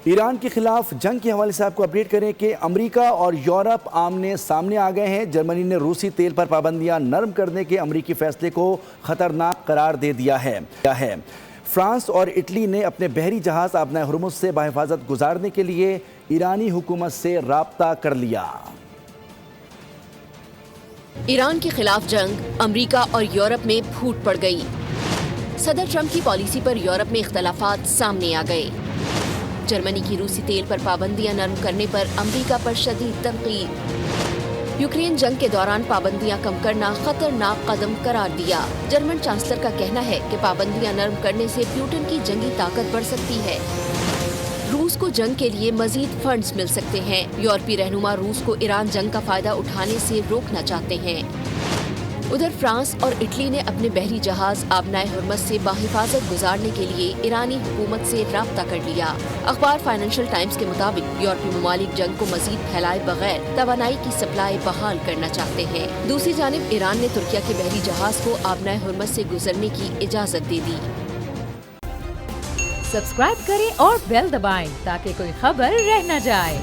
ایران کے خلاف جنگ کے حوالے سے آپ کو اپڈیٹ کریں کہ امریکہ اور یورپ آمنے سامنے آ گئے ہیں۔ جرمنی نے روسی تیل پر پابندیاں نرم کرنے کے امریکی فیصلے کو خطرناک قرار دے دیا ہے۔ فرانس اور اٹلی نے اپنے بحری جہاز آبنائے ہرمز سے بحفاظت گزارنے کے لیے ایرانی حکومت سے رابطہ کر لیا۔ ایران کے خلاف جنگ امریکہ اور یورپ میں پھوٹ پڑ گئی۔ صدر ٹرمپ کی پالیسی پر یورپ میں اختلافات سامنے آ گئے۔ جرمنی کی روسی تیل پر پابندیاں نرم کرنے پر امریکہ پر شدید تنقید۔ یوکرین جنگ کے دوران پابندیاں کم کرنا خطرناک قدم قرار دیا۔ جرمن چانسلر کا کہنا ہے کہ پابندیاں نرم کرنے سے پیوٹن کی جنگی طاقت بڑھ سکتی ہے۔ روس کو جنگ کے لیے مزید فنڈز مل سکتے ہیں۔ یورپی رہنما روس کو ایران جنگ کا فائدہ اٹھانے سے روکنا چاہتے ہیں۔ ادھر فرانس اور اٹلی نے اپنے بحری جہاز آبنائے ہرمز سے باحفاظت گزارنے کے لیے ایرانی حکومت سے رابطہ کر لیا۔ اخبار فائنینشل ٹائمز کے مطابق یورپی ممالک جنگ کو مزید پھیلائے بغیر توانائی کی سپلائی بحال کرنا چاہتے ہیں۔ دوسری جانب ایران نے ترکیہ کے بحری جہاز کو آبنائے ہرمز سے گزرنے کی اجازت دے دی۔ سبسکرائب کریں اور بیل دبائیں تاکہ کوئی خبر رہ نہ جائے۔